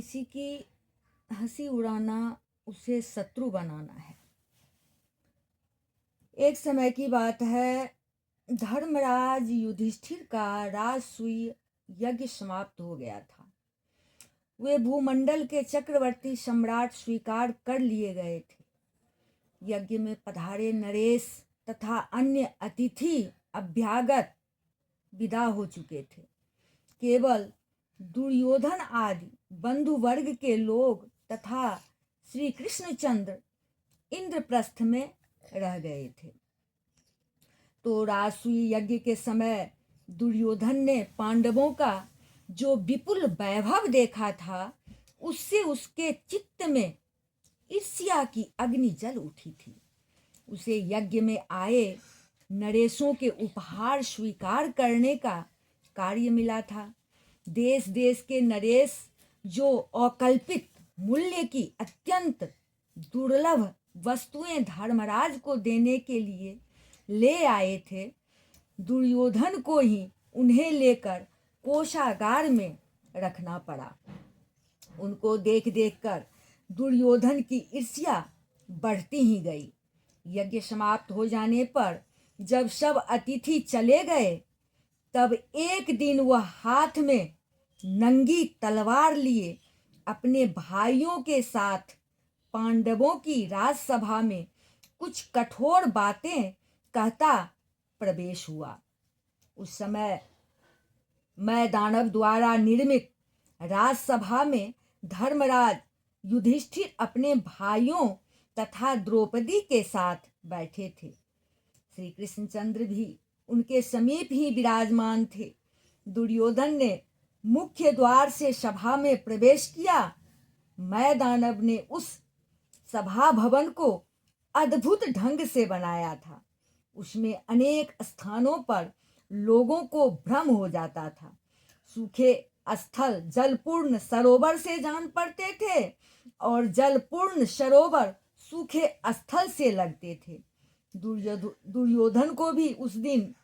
किसी की हंसी उड़ाना उसे शत्रु बनाना है। एक समय की बात है, धर्मराज युधिष्ठिर का राजसूय यज्ञ समाप्त हो गया था। वे भूमंडल के चक्रवर्ती सम्राट स्वीकार कर लिए गए थे। यज्ञ में पधारे नरेश तथा अन्य अतिथि अभ्यागत विदा हो चुके थे। केवल दुर्योधन आदि बंधु वर्ग के लोग तथा श्री कृष्णचंद्र इंद्रप्रस्थ में रह गए थे। तो राजसूय यज्ञ के समय दुर्योधन ने पांडवों का जो विपुल वैभव देखा था, उससे उसके चित्त में ईर्ष्या की अग्नि जल उठी थी। उसे यज्ञ में आए नरेशों के उपहार स्वीकार करने का कार्य मिला था। देश देश के नरेश जो अकल्पित मूल्य की अत्यंत दुर्लभ वस्तुएं धर्मराज को देने के लिए ले आए थे, दुर्योधन को ही उन्हें लेकर कोषागार में रखना पड़ा। उनको देख देख कर दुर्योधन की ईर्ष्या बढ़ती ही गई। यज्ञ समाप्त हो जाने पर जब सब अतिथि चले गए, तब एक दिन वह हाथ में नंगी तलवार लिए अपने भाइयों के साथ पांडवों की राजसभा में कुछ कठोर बातें कहता प्रवेश हुआ। उस समय मैं दानव द्वारा निर्मित राजसभा में धर्मराज युधिष्ठिर अपने भाइयों तथा द्रौपदी के साथ बैठे थे। श्री कृष्णचंद्र भी उनके समीप ही विराजमान थे। दुर्योधन ने मुख्य द्वार से सभा में प्रवेश किया। मैं दानव ने उस सभा भवन को अद्भुत ढंग से बनाया था। उसमें अनेक स्थानों पर लोगों को भ्रम हो जाता था। सूखे स्थल जलपूर्ण सरोवर से जान पड़ते थे और जलपूर्ण सरोवर सूखे स्थल से लगते थे। दुर्योधन को भी उस दिन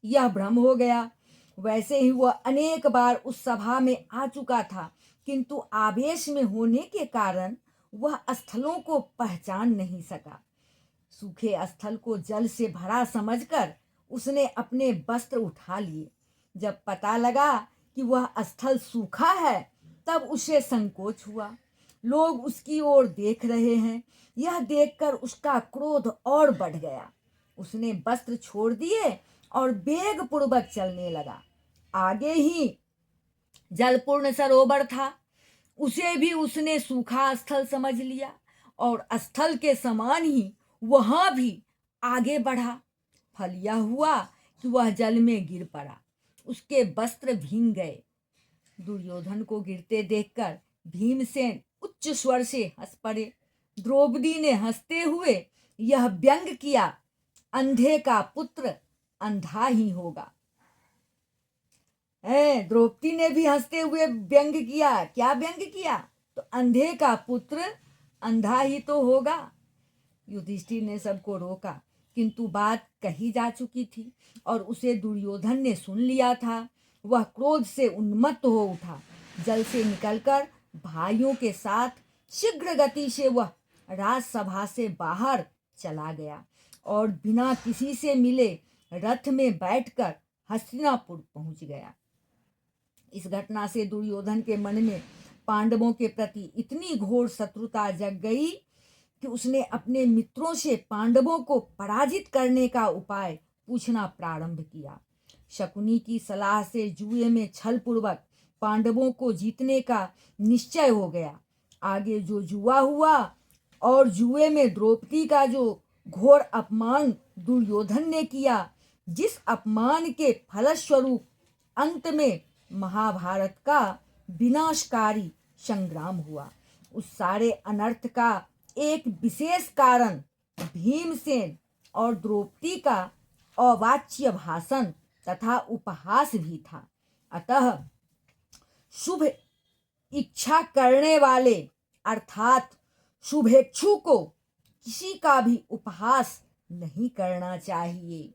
यह भ्रम हो गया। वैसे ही वह अनेक बार उस सभा में आ चुका था, किंतु आवेश में होने के कारण वह स्थलों को पहचान नहीं सका। सूखे स्थल को जल से भरा समझकर उसने अपने वस्त्र उठा लिए। जब पता लगा कि वह स्थल सूखा है, तब उसे संकोच हुआ। लोग उसकी ओर देख रहे हैं, यह देखकर उसका क्रोध और बढ़ गया। उसने वस्त्र छोड़ दिए और वेग पूर्वक चलने लगा। आगे ही जलपूर्ण सरोवर था, उसे भी उसने सूखा स्थल समझ लिया और स्थल के समान ही वहां भी आगे बढ़ा। फल यह हुआ कि वह जल में गिर पड़ा। उसके वस्त्र भीग गए। दुर्योधन को गिरते देखकर भीमसेन उच्च स्वर से हंस पड़े। द्रौपदी ने हंसते हुए यह व्यंग किया, अंधे का पुत्र अंधा ही होगा। द्रौपदी ने भी हंसते हुए व्यंग किया। क्या व्यंग किया? तो अंधे का पुत्र अंधा ही तो होगा। युधिष्ठिर ने सबको रोका, किंतु बात कही जा चुकी थी और उसे दुर्योधन ने सुन लिया था। वह क्रोध से उन्मत्त हो उठा। जल से निकलकर भाइयों के साथ शीघ्र गति से वह राजसभा से बाहर चला गया और बिना किसी से मिले रथ में बैठकर हस्तिनापुर पहुंच गया। इस घटना से दुर्योधन के मन में पांडवों के प्रति इतनी घोर शत्रुता जग गई कि उसने अपने मित्रों से पांडवों को पराजित करने का उपाय पूछना प्रारंभ किया। शकुनी की सलाह से जुए में छलपूर्वक पांडवों को जीतने का निश्चय हो गया। आगे जो जुआ हुआ और जुए में द्रौपदी का जो घोर अपमान दुर्योधन ने किया, जिस अपमान के फलस्वरूप अंत में महाभारत का विनाशकारी संग्राम हुआ, उस सारे अनर्थ का एक विशेष कारण भीमसेन और द्रौपदी का अवाच्य भाषण तथा उपहास भी था। अतः शुभ इच्छा करने वाले अर्थात शुभेच्छु को किसी का भी उपहास नहीं करना चाहिए।